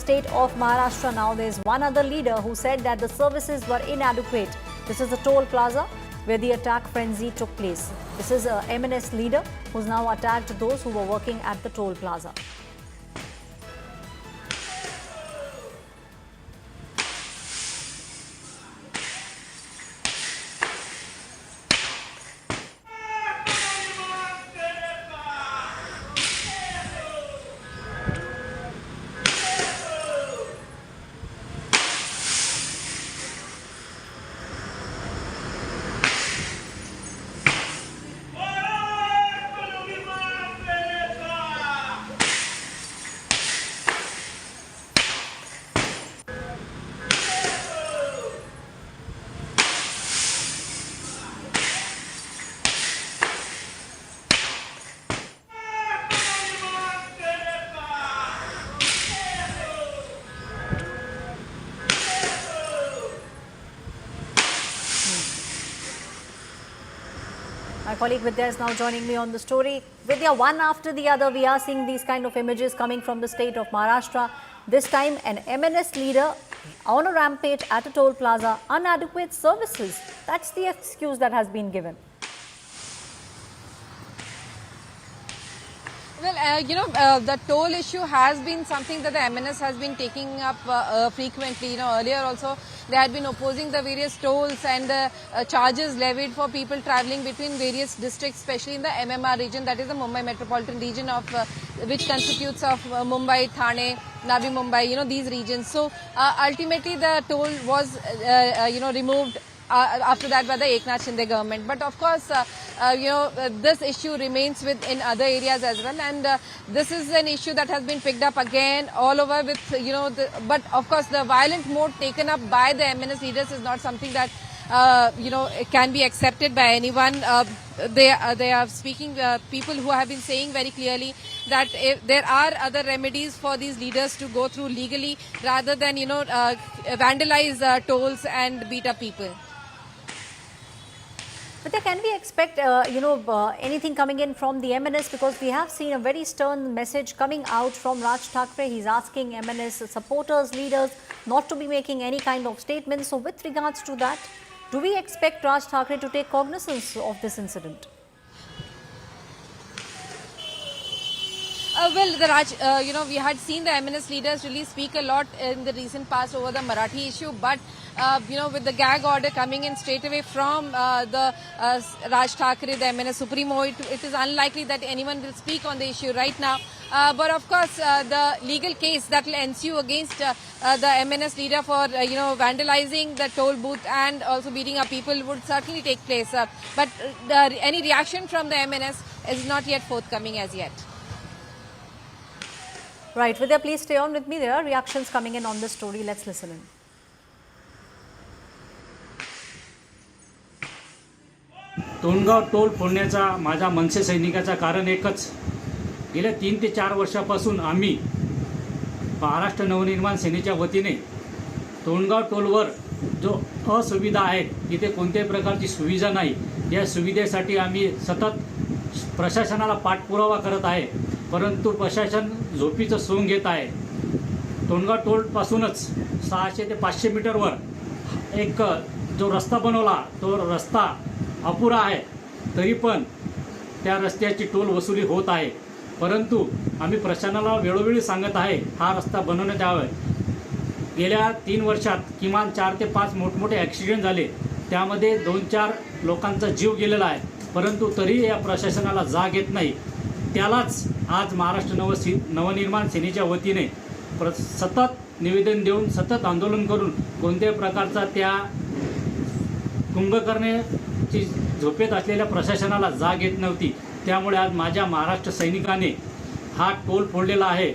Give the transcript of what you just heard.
state of Maharashtra now, there's one other leader who said that the services were inadequate. This is the toll plaza where the attack frenzy took place. This is a MNS leader who's now attacked those who were working at the toll plaza. My colleague Vidya is now joining me on the story. Vidya, one after the other, we are seeing these kind of images coming from the state of Maharashtra. This time, an MNS leader on a rampage at a toll plaza, inadequate services. That's the excuse that has been given. Well, the toll issue has been something that the MNS has been taking up frequently. Earlier also they had been opposing the various tolls and the charges levied for people travelling between various districts, especially in the MMR region, that is the Mumbai metropolitan region, of which constitutes of Mumbai, Thane, Navi Mumbai, these regions. So ultimately the toll was, removed after that by the Eknath Shinde government. But of course, this issue remains in other areas as well, and this is an issue that has been picked up again all over with, but of course the violent mode taken up by the MNS leaders is not something that, can be accepted by anyone. They are speaking, people who have been saying very clearly that there are other remedies for these leaders to go through legally rather than, vandalize tolls and beat up people. But can we expect, anything coming in from the MNS? Because we have seen a very stern message coming out from Raj Thackeray. He's asking MNS supporters, leaders, not to be making any kind of statements. So with regards to that, do we expect Raj Thackeray to take cognizance of this incident? We had seen the MNS leaders really speak a lot in the recent past over the Marathi issue, but with the gag order coming in straight away from the Raj Thackeray, the MNS Supremo, it is unlikely that anyone will speak on the issue right now. But of course, the legal case that will ensue against the MNS leader for vandalizing the toll booth and also beating up people would certainly take place. But any reaction from the MNS is not yet forthcoming as yet. Right, Vidya, please stay on with me. There are reactions coming in on this story. Let's listen in. Tondgaon toll फोडण्याचा माझा मनसे सैनिकाचा कारण एकच, गेल्या 3 ते 4 वर्षापासून आम्ही महाराष्ट्र नवनिर्माण सेनेच्या वतीने तोंडगाव टोलवर जो असुविधा आहेत, तिथे कोणत्याही प्रकारची सुविधा नाही, या सुविधेसाठी आम्ही सतत प्रशासनाला पाठपुरावा करत आहे, परंतु प्रशासन झोपीचं सोंग घेत आहे. तोंडगाव टोलपासूनच 600 ते 500 मीटरवर एक जो रस्ता बनवला, तो रस्ता अपुरा आहे, तरी पण त्या रस्त्याची टोल वसुली होत आहे. परंतु आम्ही प्रशासनाला वेळोवेळी सांगत आहे हा रस्ता बनवण्यात यावा. गेल्या 3 वर्षात किमान 4 ते 5 मोठमोठे ॲक्सिडेंट झाले, त्यामध्ये 2-4 लोकांचा जीव गेलेला आहे, परंतु तरी या प्रशासनाला जाग येत नाही. त्यालाच आज महाराष्ट्र नवनिर्माण सेनेच्या वतीने सतत निवेदन देऊन, सतत आंदोलन करून कोणत्याही प्रकारचा त्या कुंभकर्णाची झोपेत असलेल्या प्रशासनाला जाग येत नव्हती. त्यामुळे आज माझ्या महाराष्ट्र सैनिकाने हा टोल फोडलेला आहे.